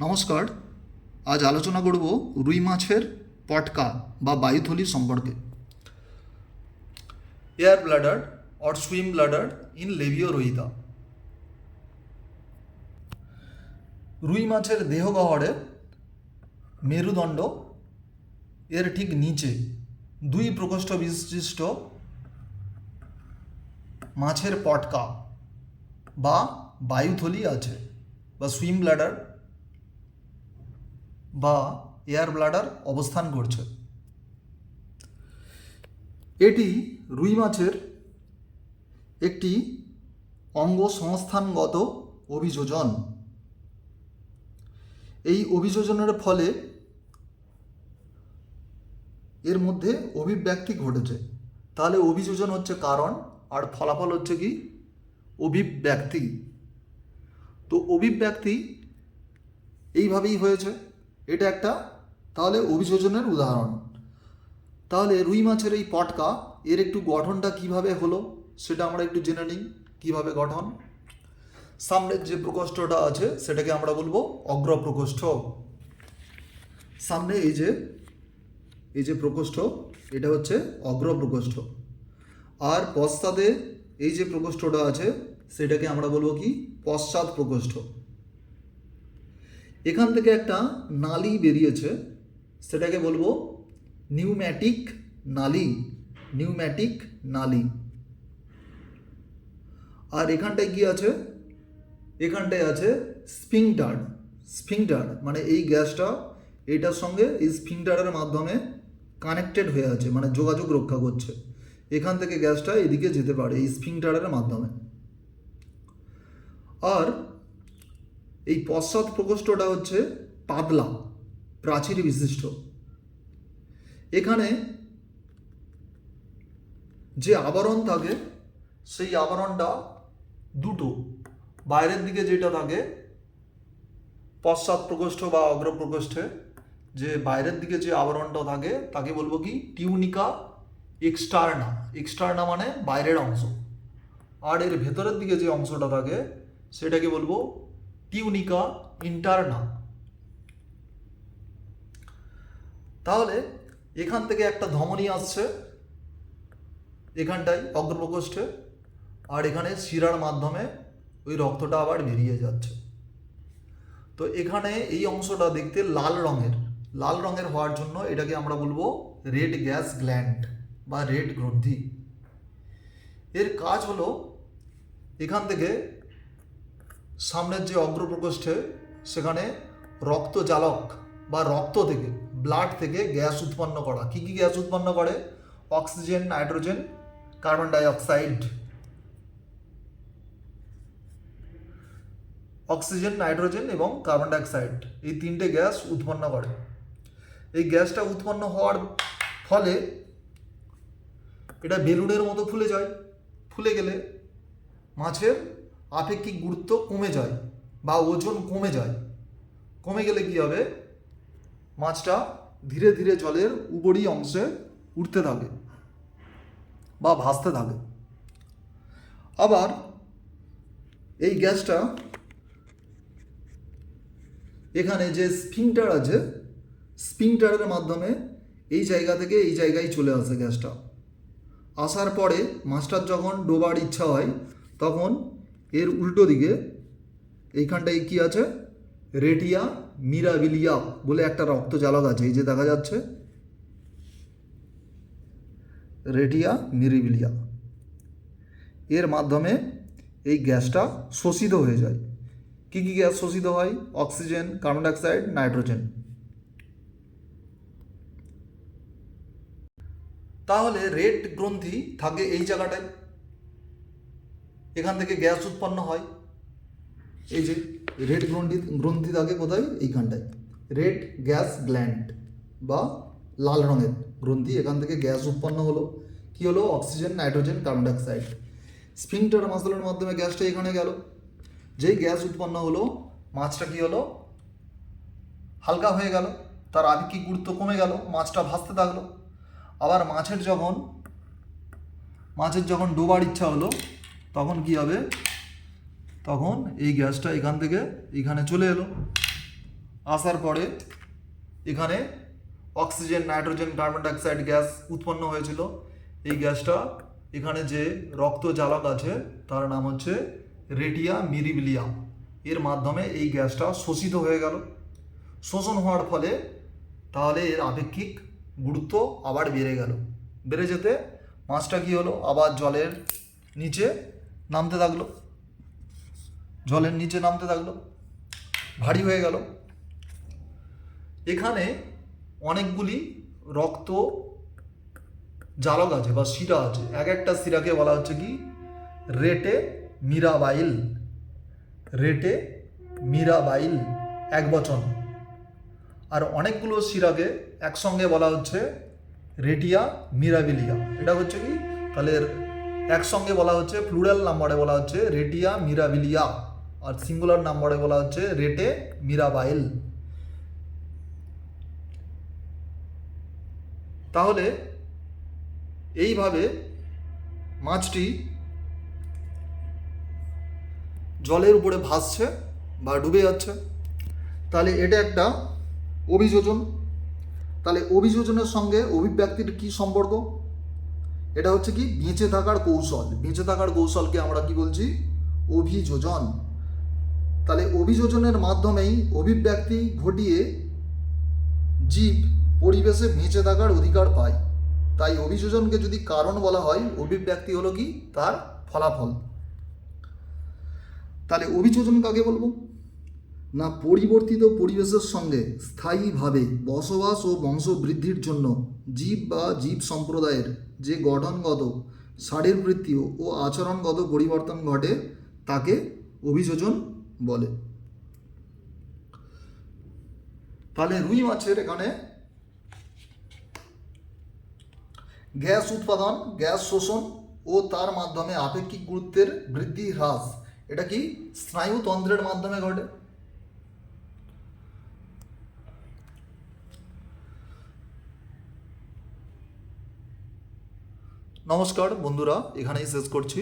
নমস্কার। আজ আলোচনা করব রুই মাছের পটকা বা বায়ুথলি সম্পর্কে। Air bladder or swim bladder in লেভিওরোইদা। রুই মাছের দেহগহ্বরে মেরুদণ্ড এর ঠিক নিচে দুই প্রকোষ্ঠ বিশিষ্ট মাছের পটকা বা বায়ুথলি আছে, বা সুইম ব্লাডার বা এয়ার ব্লাডার অবস্থান করছে। এটি রুই মাছের একটি অঙ্গ সংস্থানগত অভিযোজন। এই অভিযোজনের ফলে এর মধ্যে অভিব্যক্তি ঘটেছে। তাহলে অভিযোজন হচ্ছে কারণ, আর ফলাফল হচ্ছে কি অভিব্যক্তি। তো অভিব্যক্তি এইভাবেই হয়েছে, এটা একটা তাহলে অভিযোজনের উদাহরণ। তাহলে রুই মাছের এই পটকা এর একটু গঠনটা কিভাবে হলো সেটা আমরা একটু জেনে নিই। কীভাবে গঠন? সামনের যে প্রকোষ্ঠটা আছে সেটাকে আমরা বলবো অগ্রপ্রকোষ্ঠ। সামনে এই যে প্রকোষ্ঠ, এটা হচ্ছে অগ্রপ্রকোষ্ঠ। আর পশ্চাতে এই যে প্রকোষ্ঠটা আছে সেটাকে আমরা বলবো কি পশ্চাৎ প্রকোষ্ঠ। এখান থেকে একটা নালী বেরিয়েছে, সেটাকে বলবো নিউম্যাটিক নালী। নিউম্যাটিক নালী। আর এখানটায় কি আছে? এখানটায় আছে স্ফিংটার। স্ফিংটার মানে এই গ্যাসটা এটার সঙ্গে এই স্ফিংটারের মাধ্যমে কানেক্টেড হয়ে আছে, মানে যোগাযোগ রক্ষা করছে। এখান থেকে গ্যাসটা এদিকে যেতে পারে এই স্ফিংটারের মাধ্যমে। আর এই পশ্চাৎ প্রকোষ্ঠটা হচ্ছে পাতলা প্রাচীর বিশিষ্ট। এখানে যে আবরণ থাকে সেই আবরণটা দুটো, বাইরের দিকে যেটা থাকে পশ্চাৎ প্রকোষ্ঠ বা অগ্রপ্রকোষ্ঠে যে বাইরের দিকে যে আবরণটা থাকে তাকে বলবো কি টিউনিকা এক্সটার্না। এক্সটার্না মানে বাইরের অংশ। আর এর ভেতরের দিকে যে অংশটা থাকে সেটাকে বলবো টিউনিকা ইন্টারনা। তাহলে এখান থেকে একটা ধমনী আসছে এখানটায় অগ্রপ্রকোষ্ঠে, আর এখানে শিরার মাধ্যমে ওই রক্তটা আবার বেরিয়ে যাচ্ছে। তো এখানে এই অংশটা দেখতে লাল রঙের। লাল রঙের হওয়ার জন্য এটাকে আমরা বলবো রেড গ্যাস গ্ল্যান্ড বা রেড গ্রন্থি। এর কাজ হলো এখান থেকে সামনের যে অগ্রপ্রকোষ্ঠে সেখানে রক্তজালক বা রক্ত থেকে, ব্লাড থেকে গ্যাস উৎপন্ন করা। কী কী গ্যাস উৎপন্ন করে? Oxygen, nitrogen, carbon dioxide. Oxygen, nitrogen এবং কার্বন ডাইঅক্সাইড এই তিনটে গ্যাস উৎপন্ন করে। এই গ্যাসটা উৎপন্ন হওয়ার ফলে এটা বেলুনের মতো ফুলে যায়। ফুলে গেলে মাছের আপেক্ষিক গুরুত্ব কমে যায় বা ওজন কমে যায়। কমে গেলে কি হবে? মাছটা ধীরে ধীরে জলের উপরি অংশে উঠতে থাকে বা ভাসতে থাকে। আবার এই গ্যাসটা এখানে যে স্ফিংটার আছে, স্ফিংটারের মাধ্যমে এই জায়গা থেকে এই জায়গায় চলে আসে গ্যাসটা। আসার পরে মাছটার যখন ডোবার ইচ্ছা হয় তখন এর উল্টো দিকে এইখানটায় কি আছে? রেটিয়া মিরাবিলিয়া বলে একটা রক্তজালক আছে, এই যে দেখা যাচ্ছে রেটিয়া মিরাবিলিয়া। এর মাধ্যমে এই গ্যাসটা শোষিত হয়ে যায়। কী কী গ্যাস শোষিত হয়? Oxygen, carbon dioxide, nitrogen. তাহলে রেড গ্রন্থি থাকে এই জায়গাটায়, এখান থেকে গ্যাস উৎপন্ন হয়। এই যে রেড গ্রন্থি থাকে কোথায়? এইখানটায় রেড গ্যাস গ্ল্যান্ড বা লাল রঙের গ্রন্থি। এখান থেকে গ্যাস উৎপন্ন হলো। কি হলো? Oxygen, nitrogen, carbon dioxide. Sphincter মাসলের মাধ্যমে গ্যাসটা এখানে গেল। যেই গ্যাস উৎপন্ন হলো মাছটা কি হলো? হালকা হয়ে গেল, তার আপেক্ষিক গুরুত্ব কমে গেল, মাছটা ভাসতে থাকলো। আবার মাছের যখন ডোবার ইচ্ছা হলো তখন কি হবে? তখন এই গ্যাসটা এখান থেকে এখানে চলে এলো। আসার পরে এখানে oxygen, nitrogen, carbon dioxide gas উৎপন্ন হয়েছিল। এই গ্যাসটা এখানে যে রক্ত জালক আছে তার নাম হচ্ছে রেটিয়া মিরিবিলিয়াম, এর মাধ্যমে এই গ্যাসটা শোষিত হয়ে গেল। শোষণ হওয়ার ফলে তাহলে এর আপেক্ষিক গুরুত্ব আবার বেড়ে গেল। বেড়ে যেতে মাছটা কী হলো, আবার জলের নিচে নামতে থাকলো, জলের নিচে নামতে থাকলো, ভারী হয়ে গেল। এখানে অনেকগুলি রক্ত জালক আছে বা শিরা আছে। এক একটা শিরাকে বলা হচ্ছে কি রেটে মিরাবাইল, রেটে মিরাবাইল এক বচন। আর অনেকগুলো শিরাকে একসঙ্গে বলা হচ্ছে রেটিয়া মিরাবিলিয়া। এটা হচ্ছে কি তাহলে একসঙ্গে বলা হচ্ছে, প্লুরাল নাম্বারে বলা হচ্ছে রেটিয়া মিরাবিলিয়া, আর সিঙ্গুলার নাম্বারে বলা হচ্ছে রেটে মিরাবাইল। তাহলে এইভাবে মাছটি জলের উপরে ভাসছে বা ডুবে যাচ্ছে। তাহলে এটা একটা অভিযোজন। তাহলে অভিযোজনের সঙ্গে অভিব্যক্তির কি সম্পর্ক? এটা হচ্ছে কি বেঁচে থাকার কৌশল। বেঁচে থাকার কৌশলকে আমরা কি বলছি? অভিযোজন। তাহলে অভিযোজনের মাধ্যমেই অভিব্যক্তি ঘটিয়ে জীব পরিবেশে বেঁচে থাকার অধিকার পায়। তাই অভিযোজনকে যদি কারণ বলা হয়, অভিব্যক্তি হলো কি তার ফলাফল। তাহলে অভিযোজন কাকে বলবো না, পরিবর্তিত পরিবেশের সঙ্গে স্থায়ীভাবে বসবাস ও বংশবৃদ্ধির জন্য জীব বা জীব সম্প্রদায়ের যে গঠনগত, শারীরবৃত্তীয় ও আচরণগত পরিবর্তন ঘটে তাকে অভিযোজন বলে। তাহলে রুই মাছের এখানে গ্যাস উৎপাদন, গ্যাস শোষণ ও তার মাধ্যমে আপেক্ষিক গুরুত্বের বৃদ্ধি হ্রাস, এটা কি স্নায়ুতন্ত্রের মাধ্যমে ঘটে। নমস্কার বন্ধুরা, এখানেই শেষ করছি।